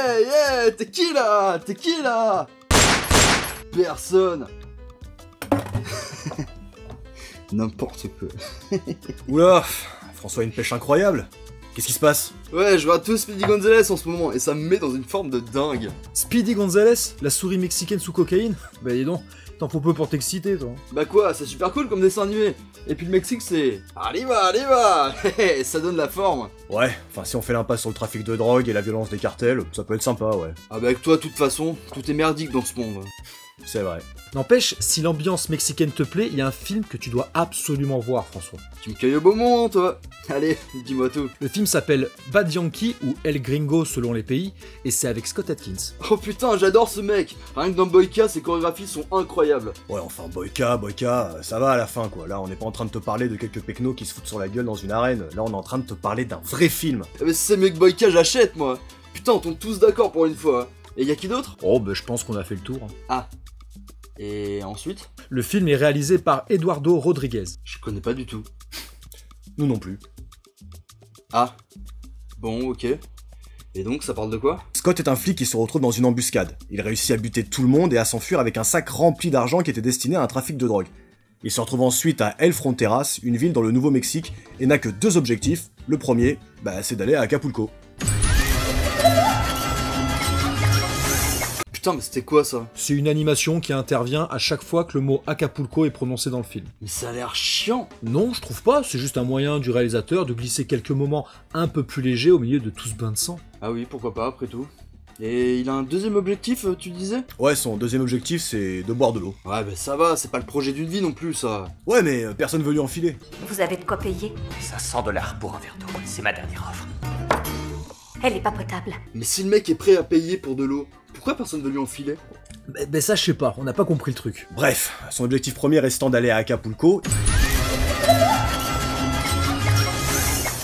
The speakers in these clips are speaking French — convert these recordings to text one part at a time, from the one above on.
Yeah, t'es qui là? T'es qui là? Personne. N'importe quoi. Oula, François a une pêche incroyable. Qu'est-ce qui se passe? Ouais, je regarde tout Speedy Gonzales en ce moment et ça me met dans une forme de dingue. Speedy Gonzales, la souris mexicaine sous cocaïne? Bah dis donc, t'en faut peu pour t'exciter toi. Bah quoi, c'est super cool comme dessin animé. Et puis le Mexique c'est... Allez va. Ça donne la forme. Ouais, enfin si on fait l'impasse sur le trafic de drogue et la violence des cartels, ça peut être sympa, ouais. Ah bah avec toi, de toute façon, tout est merdique dans ce monde. C'est vrai. N'empêche, si l'ambiance mexicaine te plaît, il y a un film que tu dois absolument voir, François. Tu me cueilles au beau moment, toi. Allez, dis-moi tout. Le film s'appelle Bad Yankee ou El Gringo selon les pays, et c'est avec Scott Adkins. Oh putain, j'adore ce mec. Rien que dans Boyka, ses chorégraphies sont incroyables. Ouais, enfin, Boyka, ça va à la fin, quoi. Là, on n'est pas en train de te parler de quelques pecnos qui se foutent sur la gueule dans une arène. Là, on est en train de te parler d'un vrai film. Mais si c'est mieux que Boyka, j'achète, moi. Putain, on tombe tous d'accord pour une fois. Et y a qui d'autre? Oh, bah je pense qu'on a fait le tour. Ah. Et ensuite? Le film est réalisé par Eduardo Rodriguez. Je connais pas du tout. Nous non plus. Ah. Bon, ok. Et donc, ça parle de quoi? Scott est un flic qui se retrouve dans une embuscade. Il réussit à buter tout le monde et à s'enfuir avec un sac rempli d'argent qui était destiné à un trafic de drogue. Il se retrouve ensuite à El Fronteras, une ville dans le Nouveau-Mexique, et n'a que deux objectifs. Le premier, c'est d'aller à Acapulco. Putain, mais c'était quoi ça? C'est une animation qui intervient à chaque fois que le mot Acapulco est prononcé dans le film. Mais ça a l'air chiant. Non, je trouve pas, c'est juste un moyen du réalisateur de glisser quelques moments un peu plus légers au milieu de tout ce bain de sang. Ah oui, pourquoi pas, après tout. Et il a un deuxième objectif, tu disais? Ouais, son deuxième objectif, c'est de boire de l'eau. Ouais, bah ça va, c'est pas le projet d'une vie non plus, ça. Ouais, mais personne veut lui enfiler. Vous avez de quoi payer? 500 $ pour un verre d'eau, c'est ma dernière offre. Elle est pas potable. Mais si le mec est prêt à payer pour de l'eau, pourquoi personne veut lui enfiler? Ben ça je sais pas, on n'a pas compris le truc. Bref, son objectif premier restant d'aller à Acapulco,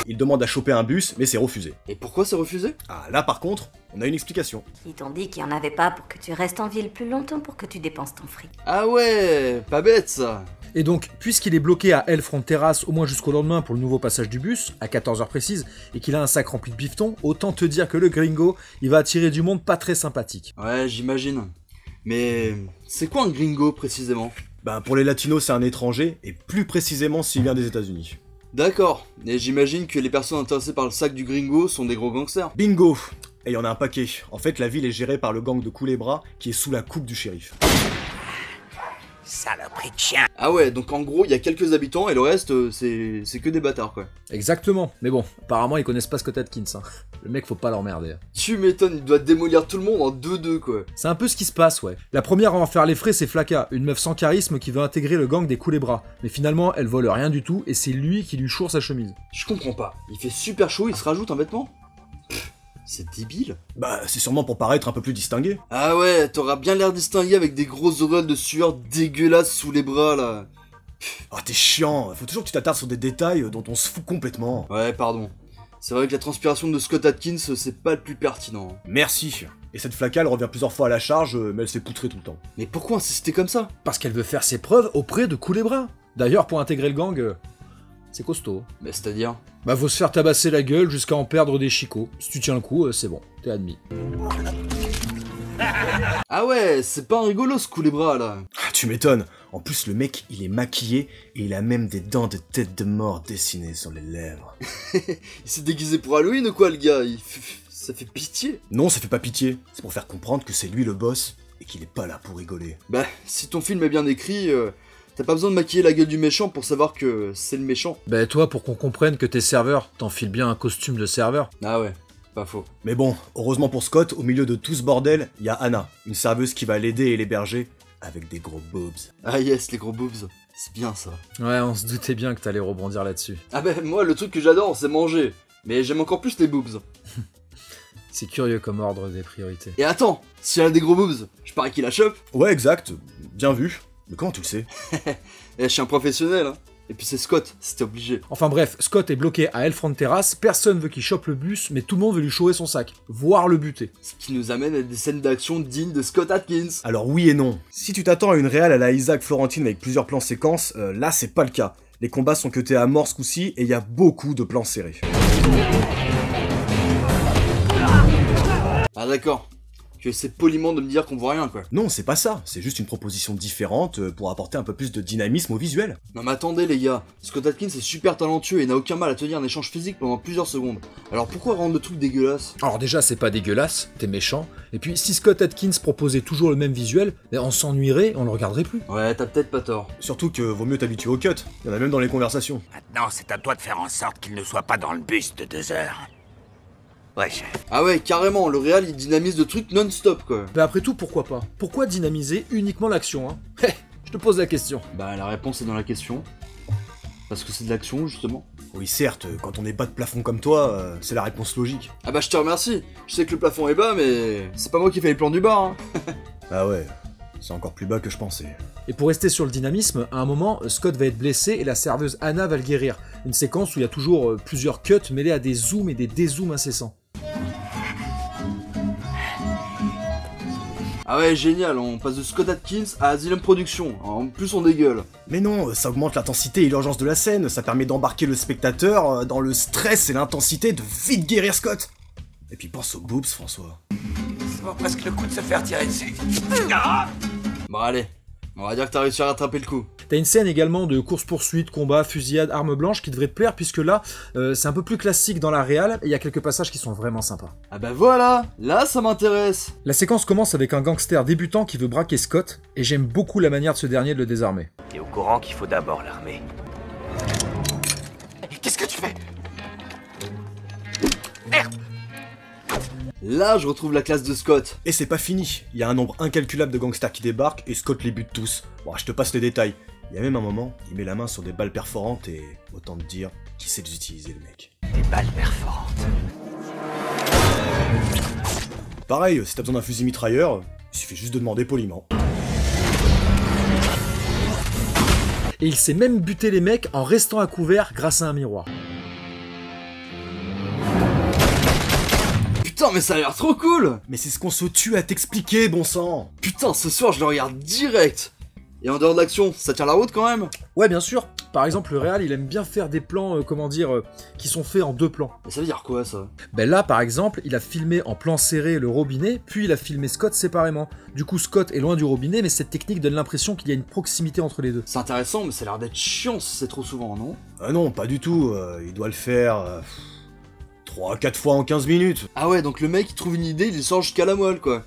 il demande à choper un bus, mais c'est refusé. Et pourquoi c'est refusé? Ah, là par contre, on a une explication. Ils t'ont dit qu'il y en avait pas pour que tu restes en ville plus longtemps pour que tu dépenses ton fric. Ah ouais, pas bête ça. Et donc, puisqu'il est bloqué à El Fronteras au moins jusqu'au lendemain pour le nouveau passage du bus, à 14h précise, et qu'il a un sac rempli de bifetons, autant te dire que le gringo, il va attirer du monde pas très sympathique. Ouais, j'imagine. Mais c'est quoi un gringo précisément? Pour les latinos, c'est un étranger, et plus précisément s'il vient des États-Unis. D'accord, et j'imagine que les personnes intéressées par le sac du gringo sont des gros gangsters. Bingo! Et il y en a un paquet. En fait, la ville est gérée par le gang de Culebra, qui est sous la coupe du shérif. Saloperie de chien. Ah ouais, donc en gros, il y a quelques habitants et le reste, c'est que des bâtards quoi. Exactement, mais bon, apparemment ils connaissent pas Scott Adkins, hein. Le mec faut pas l'emmerder. Tu m'étonnes, il doit démolir tout le monde en 2-2 quoi. C'est un peu ce qui se passe, ouais. La première à en faire les frais, c'est Flaka, une meuf sans charisme qui veut intégrer le gang des Culebra. Mais finalement, elle vole rien du tout et c'est lui qui lui choure sa chemise. Je comprends pas. Il fait super chaud, il se rajoute un vêtement? C'est débile. C'est sûrement pour paraître un peu plus distingué. Ah ouais, t'auras bien l'air distingué avec des grosses auréoles de sueur dégueulasses sous les bras là. Ah, t'es chiant, faut toujours que tu t'attardes sur des détails dont on se fout complètement. Ouais, pardon. C'est vrai que la transpiration de Scott Adkins, c'est pas le plus pertinent. Merci. Et cette Flaka, elle revient plusieurs fois à la charge, mais elle s'est poutrée tout le temps. Mais pourquoi insister comme ça? Parce qu'elle veut faire ses preuves auprès de Culebra. D'ailleurs, pour intégrer le gang, c'est costaud. Mais c'est-à-dire? Faut se faire tabasser la gueule jusqu'à en perdre des chicots. Si tu tiens le coup, c'est bon, t'es admis. Ah ouais, c'est pas un rigolo ce coup les bras là. Ah, tu m'étonnes. En plus, le mec, il est maquillé et il a même des dents de tête de mort dessinées sur les lèvres. Il s'est déguisé pour Halloween ou quoi le gars? Ça fait pitié. Non, ça fait pas pitié. C'est pour faire comprendre que c'est lui le boss et qu'il est pas là pour rigoler. Si ton film est bien écrit, t'as pas besoin de maquiller la gueule du méchant pour savoir que c'est le méchant. Toi, pour qu'on comprenne que t'es serveur, t'enfiles bien un costume de serveur. Ah ouais, pas faux. Mais bon, heureusement pour Scott, au milieu de tout ce bordel, il y a Anna, une serveuse qui va l'aider et l'héberger avec des gros boobs. Ah yes, les gros boobs. C'est bien ça. Ouais, on se doutait bien que t'allais rebondir là-dessus. Ah moi, le truc que j'adore, c'est manger. Mais j'aime encore plus les boobs. C'est curieux comme ordre des priorités. Et attends, si elle a des gros boobs, je parie qu'il la chope. Ouais, exact. Bien vu. Mais comment tu le sais? Je suis un professionnel, hein. Et puis c'est Scott, c'était obligé. Enfin bref, Scott est bloqué à El Fronteras, personne veut qu'il chope le bus, mais tout le monde veut lui choper son sac, voire le buter. Ce qui nous amène à des scènes d'action dignes de Scott Adkins. Alors oui et non. Si tu t'attends à une réal à la Isaac Florentine avec plusieurs plans séquences, là c'est pas le cas. Les combats sont cutés à mort ce coup-ci et il y a beaucoup de plans serrés. Ah d'accord. Tu essaies poliment de me dire qu'on voit rien quoi. Non, c'est pas ça, c'est juste une proposition différente pour apporter un peu plus de dynamisme au visuel. Non mais attendez les gars, Scott Adkins est super talentueux et n'a aucun mal à tenir un échange physique pendant plusieurs secondes. Alors pourquoi rendre le truc dégueulasse? Alors déjà, c'est pas dégueulasse, t'es méchant. Et puis, si Scott Adkins proposait toujours le même visuel, on s'ennuierait, on le regarderait plus. Ouais, t'as peut-être pas tort. Surtout que vaut mieux t'habituer au cut, il y en a même dans les conversations. Maintenant, c'est à toi de faire en sorte qu'il ne soit pas dans le bus de 2 heures. Ouais, chef. Ah ouais, carrément, le réal il dynamise le truc non-stop quoi. Bah après tout, pourquoi pas? Pourquoi dynamiser uniquement l'action, hein? Hé, je te pose la question. Bah la réponse est dans la question. Parce que c'est de l'action justement. Oui, certes, quand on est bas de plafond comme toi, c'est la réponse logique. Ah bah je te remercie. Je sais que le plafond est bas mais c'est pas moi qui fais les plans du bar hein. Ah ouais, c'est encore plus bas que je pensais. Et pour rester sur le dynamisme, à un moment, Scott va être blessé et la serveuse Anna va le guérir. Une séquence où il y a toujours plusieurs cuts mêlés à des zooms et des dézooms incessants. Ah ouais, génial, on passe de Scott Adkins à Asylum Productions. En plus on dégueule. Mais non, ça augmente l'intensité et l'urgence de la scène, ça permet d'embarquer le spectateur dans le stress et l'intensité de vite guérir Scott. Et puis pense aux boobs, François. Ça vaut presque le coup de se faire tirer dessus. Bon allez, on va dire que t'as réussi à rattraper le coup. T'as une scène également de course-poursuite, combat, fusillade, arme blanche qui devrait te plaire puisque là, c'est un peu plus classique dans la réal et il y a quelques passages qui sont vraiment sympas. Ah bah voilà, là ça m'intéresse. La séquence commence avec un gangster débutant qui veut braquer Scott et j'aime beaucoup la manière de ce dernier de le désarmer. T'es au courant qu'il faut d'abord l'armer. Qu'est-ce que tu fais? Là je retrouve la classe de Scott. Et c'est pas fini, il y a un nombre incalculable de gangsters qui débarquent et Scott les bute tous. Bon, je te passe les détails. Il y a même un moment, il met la main sur des balles perforantes et autant te dire qu'il sait les utiliser le mec. Des balles perforantes. Pareil, si t'as besoin d'un fusil mitrailleur, il suffit juste de demander poliment. Et il sait même buter les mecs en restant à couvert grâce à un miroir. Putain mais ça a l'air trop cool. Mais c'est ce qu'on se tue à t'expliquer, bon sang. Putain ce soir je le regarde direct. Et en dehors de l'action, ça tient la route quand même. Ouais, bien sûr. Par exemple, le réal, il aime bien faire des plans, qui sont faits en 2 plans. Mais ça veut dire quoi ça? Ben là, par exemple, il a filmé en plan serré le robinet, puis il a filmé Scott séparément. Du coup, Scott est loin du robinet, mais cette technique donne l'impression qu'il y a une proximité entre les deux. C'est intéressant mais ça a l'air d'être chiant si c'est trop souvent, non? Ah non, pas du tout, il doit le faire 3-4 fois en 15 minutes. Ah ouais, donc le mec il trouve une idée, il sort jusqu'à la moelle quoi.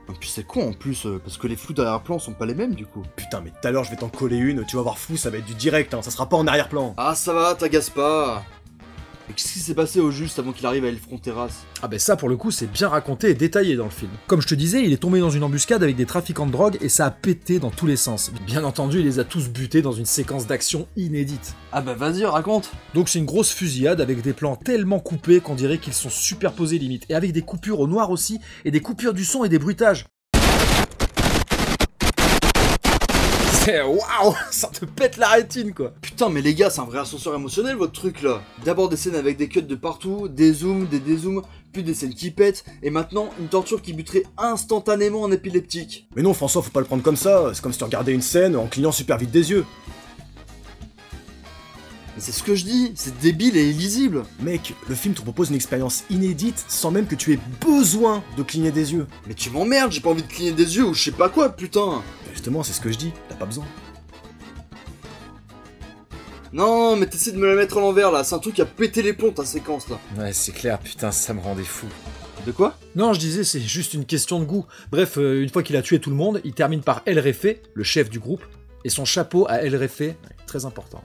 Et puis c'est con en plus, parce que les flous d'arrière-plan sont pas les mêmes du coup. Putain, mais tout à l'heure je vais t'en coller une, tu vas voir fou, ça va être du direct, hein, ça sera pas en arrière-plan. Ah ça va, t'agace pas. Mais qu'est-ce qui s'est passé au juste avant qu'il arrive à El Fronteras? Ah ben ça, pour le coup, c'est bien raconté et détaillé dans le film. Comme je te disais, il est tombé dans une embuscade avec des trafiquants de drogue et ça a pété dans tous les sens. Bien entendu, il les a tous butés dans une séquence d'action inédite. Ah bah vas-y, raconte. Donc c'est une grosse fusillade avec des plans tellement coupés qu'on dirait qu'ils sont superposés limite. Et avec des coupures au noir aussi, et des coupures du son et des bruitages. Waouh, ça te pète la rétine quoi. Putain mais les gars, c'est un vrai ascenseur émotionnel votre truc là. D'abord des scènes avec des cuts de partout, des zooms, des dézooms, puis des scènes qui pètent, et maintenant une torture qui buterait instantanément en épileptique. Mais non François, faut pas le prendre comme ça, c'est comme si tu regardais une scène en clignant super vite des yeux. Mais c'est ce que je dis, c'est débile et illisible. Mec, le film te propose une expérience inédite sans même que tu aies besoin de cligner des yeux. Mais tu m'emmerdes, j'ai pas envie de cligner des yeux ou je sais pas quoi, putain. Justement, c'est ce que je dis, t'as pas besoin. Non, mais t'essaies de me la mettre à l'envers là, c'est un truc qui a pété les plombs ta séquence là. Ouais, c'est clair, putain, ça me rendait fou. De quoi? Non, je disais, c'est juste une question de goût. Bref, une fois qu'il a tué tout le monde, il termine par El Refé, le chef du groupe, et son chapeau à El Refé, très important.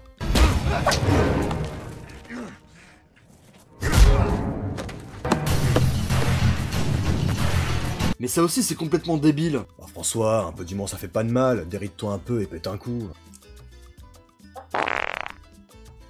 Mais ça aussi c'est complètement débile. Bah, François, un peu d'humour ça fait pas de mal, déride-toi un peu et pète un coup.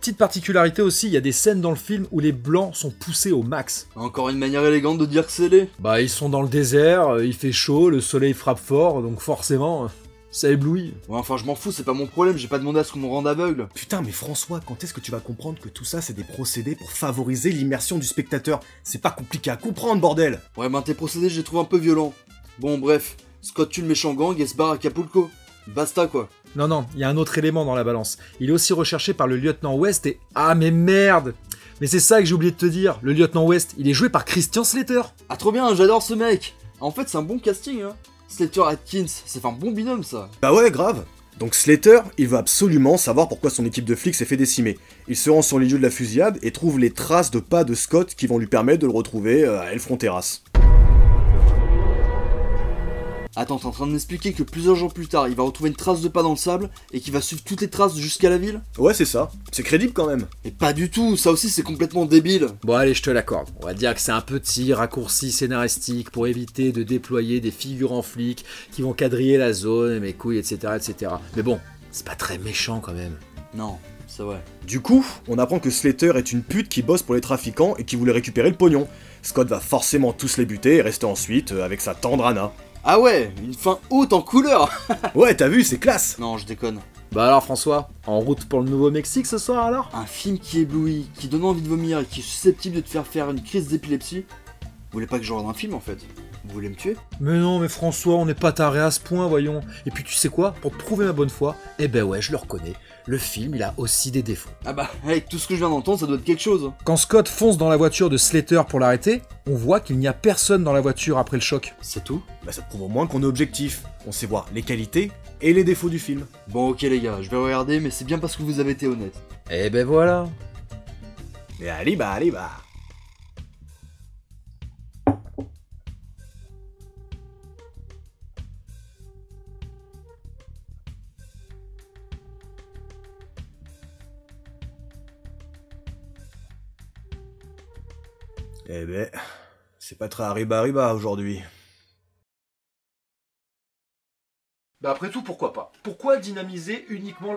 Petite particularité aussi, il y a des scènes dans le film où les blancs sont poussés au max. Encore une manière élégante de dire que c'est laid. Bah ils sont dans le désert, il fait chaud, le soleil frappe fort, donc forcément, ça éblouit. Ouais enfin je m'en fous, c'est pas mon problème, j'ai pas demandé à ce qu'on me rende aveugle. Putain mais François, quand est-ce que tu vas comprendre que tout ça c'est des procédés pour favoriser l'immersion du spectateur? C'est pas compliqué à comprendre, bordel! Ouais ben tes procédés je les trouve un peu violents. Bon bref, Scott tue le méchant gang et se barre à Acapulco. Basta quoi. Non, il y a un autre élément dans la balance. Il est aussi recherché par le lieutenant West et... Ah mais merde! Mais c'est ça que j'ai oublié de te dire, le lieutenant West, il est joué par Christian Slater. Ah trop bien, j'adore ce mec. En fait c'est un bon casting hein. Slater Atkins, c'est un bon binôme ça. Bah ouais, grave. Donc Slater, il veut absolument savoir pourquoi son équipe de flics s'est fait décimer. Il se rend sur les lieux de la fusillade et trouve les traces de pas de Scott qui vont lui permettre de le retrouver à El Fronteras. Attends, t'es en train de m'expliquer que plusieurs jours plus tard, il va retrouver une trace de pas dans le sable et qu'il va suivre toutes les traces jusqu'à la ville? Ouais, c'est ça. C'est crédible quand même. Et pas du tout, ça aussi c'est complètement débile. Bon allez, je te l'accorde. On va dire que c'est un petit raccourci scénaristique pour éviter de déployer des figurants flics qui vont quadriller la zone, mes couilles, etc. etc. Mais bon, c'est pas très méchant quand même. Non, c'est vrai. Du coup, on apprend que Slater est une pute qui bosse pour les trafiquants et qui voulait récupérer le pognon. Scott va forcément tous les buter et rester ensuite avec sa tendre Anna. Ah ouais, une fin haute en couleur. Ouais, t'as vu, c'est classe. Non, je déconne. Bah alors François, en route pour le Nouveau-Mexique ce soir alors? Un film qui éblouit, qui donne envie de vomir et qui est susceptible de te faire une crise d'épilepsie. Vous voulez pas que je regarde un film en fait? Vous voulez me tuer? Mais non, mais François, on n'est pas taré à ce point, voyons. Et puis tu sais quoi? Pour te prouver ma bonne foi, eh ben ouais, je le reconnais. Le film, il a aussi des défauts. Ah bah, avec tout ce que je viens d'entendre, ça doit être quelque chose. Quand Scott fonce dans la voiture de Slater pour l'arrêter, on voit qu'il n'y a personne dans la voiture après le choc. C'est tout? Bah ça prouve au moins qu'on est objectif. On sait voir les qualités et les défauts du film. Bon ok les gars, je vais regarder, mais c'est bien parce que vous avez été honnête. Eh ben voilà. Et allez bah, allez bah. Eh ben, c'est pas très arriba aujourd'hui. Bah après tout, pourquoi pas? Pourquoi dynamiser uniquement